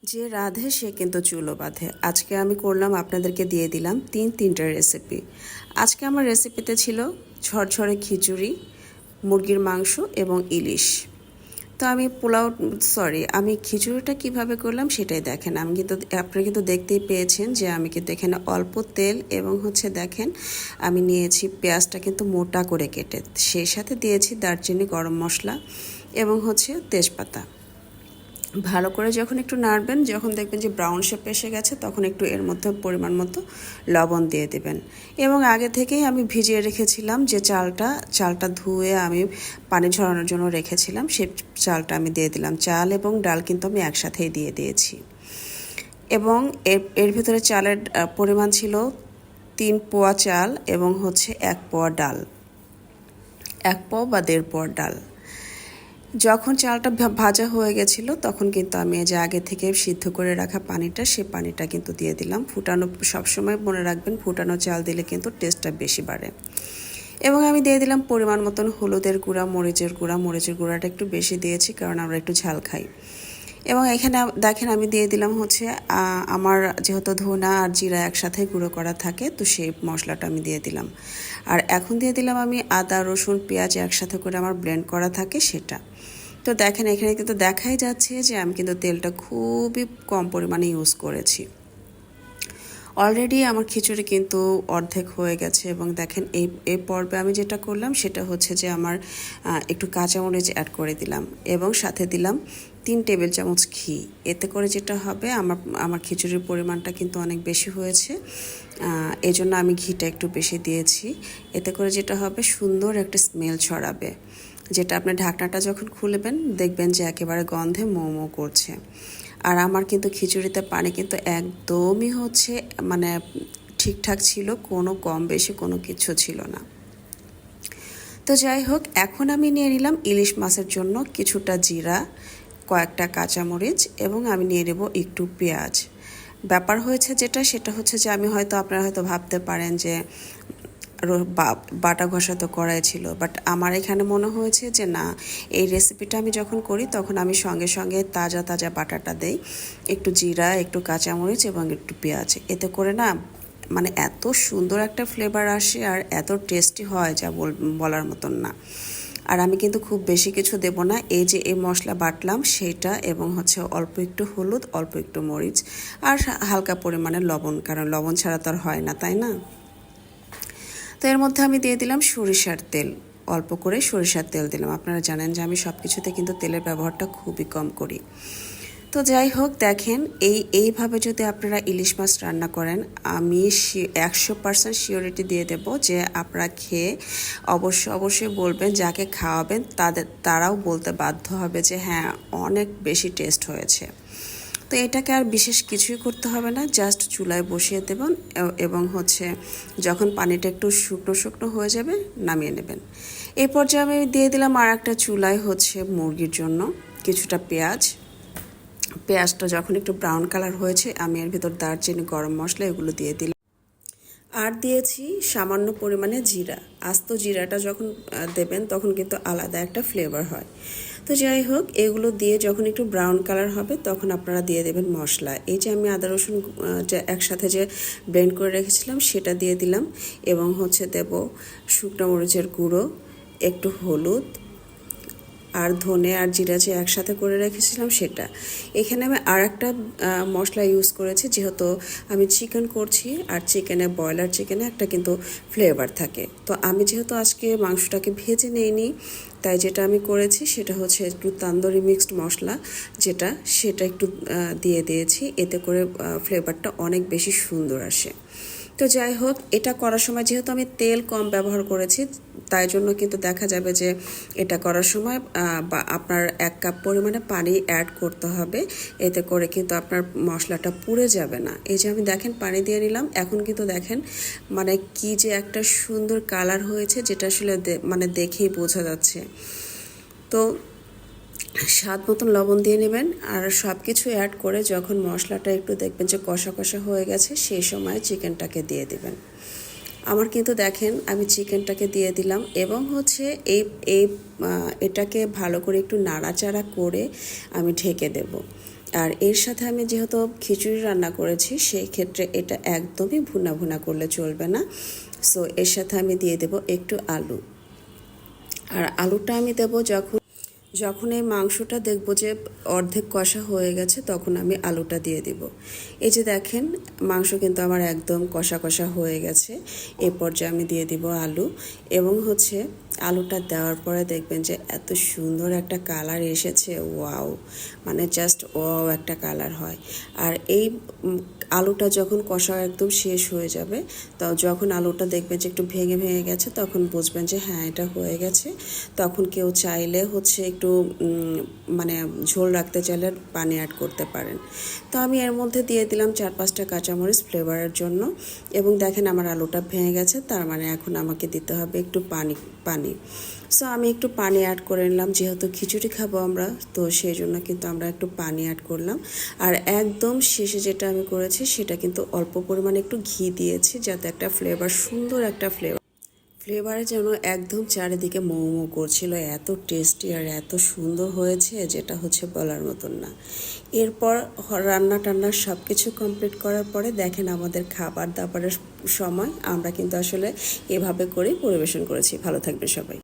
যে রাঁধে সে কিন্তু চুলো বাঁধে। আজকে আমি করলাম, আপনাদেরকে দিয়ে দিলাম তিনটা রেসিপি। আজকে আমার রেসিপিতে ছিল ঝরঝরে খিচুড়ি, মুরগির মাংস এবং ইলিশ। তো আমি আমি খিচুড়িটা কিভাবে করলাম সেটাই দেখেন। আপনারা কিন্তু দেখতেই পেয়েছেন যে আমি কিন্তু এখানে অল্প তেল এবং দেখেন আমি নিয়েছি পেঁয়াজটা কিন্তু মোটা করে কেটে, সেই সাথে দিয়েছি দারচিনি, গরম মশলা এবং তেজপাতা। ভালো করে যখন একটু নাড়বেন, যখন দেখবেন যে ব্রাউন শেপ এসে গেছে, তখন একটু এর মধ্যে পরিমাণ মতো লবণ দিয়ে দেবেন। এবং আগে থেকেই আমি ভিজিয়ে রেখেছিলাম যে চালটা ধুয়ে আমি পানি ঝরানোর জন্য রেখেছিলাম, সেই চালটা আমি দিয়ে দিলাম। চাল এবং ডাল কিন্তু আমি একসাথেই দিয়ে দিয়েছি। এবং এর ভিতরে চালের পরিমাণ ছিল 3 পোয়া চাল এবং 1 পোয়া ডাল, 1 পোয়া বা 1.5 পোয়া ডাল। যখন চালটা ভাজা হয়ে গেছিলো, তখন কিন্তু আমি এই যে আগে থেকে সিদ্ধ করে রাখা পানিটা, সে পানিটা কিন্তু দিয়ে দিলাম। ফুটানো, সবসময় মনে রাখবেন ফুটানো চাল দিলে কিন্তু টেস্টটা বেশি বাড়ে। এবং আমি দিয়ে দিলাম পরিমাণ মতন হলুদের গুঁড়া, মরিচের গুঁড়াটা একটু বেশি দিয়েছি কারণ আমরা একটু ঝাল খাই। এবং এখানে দেখেন আমি দিয়ে দিলাম আমার যেহেতু ধনা আর জিরা একসাথে গুঁড়ো করা থাকে, তো সেই মশলাটা আমি দিয়ে দিলাম। আর এখন দিয়ে দিলাম আমি আদা, রসুন, পেঁয়াজ একসাথে করে আমার ব্লেন্ড করা থাকে সেটা। তো দেখেন এখানে কিন্তু দেখাই যাচ্ছে যে আমি কিন্তু তেলটা খুবই কম পরিমাণে ইউজ করেছি। অলরেডি আমার খিচুড়ি কিন্তু অর্ধেক হয়ে গেছে। এবং দেখেন এই পর্বে আমি যেটা করলাম সেটা হচ্ছে যে আমার একটু কাঁচামরিচ অ্যাড করে দিলাম এবং সাথে দিলাম 3 টেবিল চামচ ঘি। এতে করে যেটা হবে, আমার খিচুড়ির পরিমাণটা কিন্তু অনেক বেশি হয়েছে, এজন্য আমি ঘিটা একটু বেশি দিয়েছি। এতে করে যেটা হবে, সুন্দর একটা স্মেল ছড়াবে, যেটা আপনি ঢাকনাটা যখন খুলবেন দেখবেন যে একেবারে গন্ধে মো মো করছে। আর আমার কিন্তু খিচুড়িতে পানি কিন্তু একদমই মানে ঠিকঠাক ছিল, কোনো কম বেশি কোনো কিছু ছিল না। তো যাই হোক, এখন আমি নিয়ে নিলাম ইলিশ মাছের জন্য কিছুটা জিরা, কয়েকটা কাঁচামরিচ এবং আমি নিয়ে নেব একটু পেঁয়াজ। ব্যাপার হয়েছে সেটা হচ্ছে যে আপনারা হয়তো ভাবতে পারেন যে বাটা ঘষা তো করাই ছিল, বাট আমার এখানে মনে হয়েছে যে না, এই রেসিপিটা আমি যখন করি তখন আমি সঙ্গে সঙ্গে তাজা তাজা বাটাটা দেই, একটু জিরা, একটু কাঁচামরিচ এবং একটু পেঁয়াজ। এতে করে না মানে এত সুন্দর একটা ফ্লেভার আসে আর এত টেস্টি হয় যা বলার মতন না। আর আমি কিন্তু খুব বেশি কিছু দেব না, এই যে এই মশলা বাটলাম সেটা এবং অল্প একটু হলুদ, অল্প একটু মরিচ আর হালকা পরিমাণে লবণ, কারণ লবণ ছাড়া তো আর হয় না, তাই না? তো এর মধ্যে আমি দিয়ে দিলাম সরিষার তেল, অল্প করে সরিষার তেল দিলাম। আপনারা জানেন যে আমি সব কিছুতে কিন্তু তেলের ব্যবহারটা খুবই কম করি। তো যাই হোক, দেখেন এইভাবে যদি আপনারা ইলিশ মাছ রান্না করেন, আমি 100% শিওরিটি দিয়ে দেব যে আপনারা খেয়ে অবশ্যই বলবেন, যাকে খাওয়াবেন তারাও বলতে বাধ্য হবে যে হ্যাঁ, অনেক বেশি টেস্ট হয়েছে। তো এটাকে আর বিশেষ কিছুই করতে হবে না, জাস্ট চুলায় বসিয়ে দেবেন এবং যখন পানিটা একটু শুকনো শুকনো হয়ে যাবে নামিয়ে নেবেন। এই পর্যায়ে আমি দিয়ে দিলাম আর একটা চুলায় মুরগির জন্য কিছুটা পেঁয়াজটা যখন একটু ব্রাউন কালার হয়েছে, আমি এর ভিতর দারচিনি, গরম মশলা এগুলো দিয়ে দিলাম। আর দিয়েছি সামান্য পরিমাণে জিরা। আস্ত জিরাটা যখন দেবেন তখন কিন্তু আলাদা একটা ফ্লেভার হয়। তো যাই হোক, এগুলো দিয়ে যখন একটু ব্রাউন কালার হবে তখন আপনারা দিয়ে দেবেন মশলা। এই যে আমি আদা রসুন একসাথে যে ব্লেন্ড করে রেখেছিলাম সেটা দিয়ে দিলাম এবং দেব শুকনো মরিচের গুঁড়ো, একটু হলুদ আর ধনে আর জিরা যে একসাথে করে রেখেছিলাম সেটা। এখানে আমি আর একটা মশলা ইউজ করেছি, যেহেতু আমি চিকেন করছি আর ব্রয়লার চিকেনে একটা কিন্তু ফ্লেভার থাকে। তো আমি যেহেতু আজকে মাংসটাকে ভেজে নেইনি, তাই যেটা আমি করেছি সেটা একটু তান্দুরি মিক্সড মশলা, সেটা একটু দিয়ে দিয়েছি। এতে করে ফ্লেভারটা অনেক বেশি সুন্দর আসে। তো যাই হোক, এটা করার সময় যেহেতু আমি তেল কম ব্যবহার করেছি, তাই জন্য কিন্তু দেখা যাবে যে এটা করার সময় আপনার 1 কাপ পরিমাণে পানি অ্যাড করতে হবে। এতে করে কিন্তু আপনার মশলাটা পুড়ে যাবে না। এই যে আমি দেখেন পানি দিয়ে নিলাম, এখন কিন্তু দেখেন মানে কি যে একটা সুন্দর কালার হয়েছে, যেটা আসলে মানে দেখেই বোঝা যাচ্ছে। তো স্বাদ মতন লবণ দিয়ে নেবেন আর সব কিছু অ্যাড করে যখন মশলাটা একটু দেখবেন যে কষা কষা হয়ে গেছে, সেই সময় চিকেনটাকে দিয়ে দেবেন। আমার কিন্তু দেখেন আমি চিকেনটাকে দিয়ে দিলাম এবং এই এই এটাকে ভালো করে একটু নাড়াচাড়া করে আমি ঢেকে দেব। আর এর সাথে আমি যেহেতু খিচুড়ি রান্না করেছি সেই ক্ষেত্রে এটা একদমই ভুনা ভুনা করলে চলবে না। সো এর সাথে আমি দিয়ে দেব একটু আলু। আর আলুটা আমি দেব যখন এই মাংসটা দেখব যে অর্ধেক কষা হয়ে গেছে তখন আমি আলুটা দিয়ে দিব। এই যে দেখেন মাংস কিন্তু আমার একদম কষা কষা হয়ে গেছে। এই পর্যায়ে আমি দিয়ে দিব আলু এবং আলুটা দেওয়ার পরে দেখবেন যে এত সুন্দর একটা কালার এসেছে, ওয়াও, মানে জাস্ট ওয়াও একটা কালার হয়। আর এই আলুটা যখন কষা একদম শেষ হয়ে যাবে, তো যখন আলুটা দেখবেন যে একটু ভেঙে ভেঙে গেছে তখন বুঝবেন যে হ্যাঁ এটা হয়ে গেছে। তখন কেউ চাইলে একটু মানে ঝোল রাখতে চাইলে পানি অ্যাড করতে পারেন। তো আমি এর মধ্যে দিয়ে দিলাম 4-5টা কাঁচামরিচ ফ্লেভারের জন্য। এবং দেখেন আমার আলুটা ভেঙে গেছে, তার মানে এখন আমাকে দিতে হবে একটু পানি। সো আমি একটু পানি অ্যাড করে নিলাম, যেহেতু খিচুড়ি খাবো আমরা, তো সেই জন্য কিন্তু আমরা একটু পানি অ্যাড করলাম। আর একদম শেষে যেটা আমি করেছি সেটা কিন্তু অল্প পরিমাণে একটু ঘি দিয়েছি, যাতে একটা সুন্দর একটা ফ্লেভারে যেন একদম চারিদিকে মৌ মৌ করছিল। এত টেস্টি আর এত সুন্দর হয়েছে যেটা বলার মতন না। এরপর রান্না টান্না সব কিছু কমপ্লিট করার পরে দেখেন আমাদের খাবার দাবারের সময় আমরা কিন্তু আসলে এভাবে করেই পরিবেশন করেছি। ভালো থাকবে সবাই।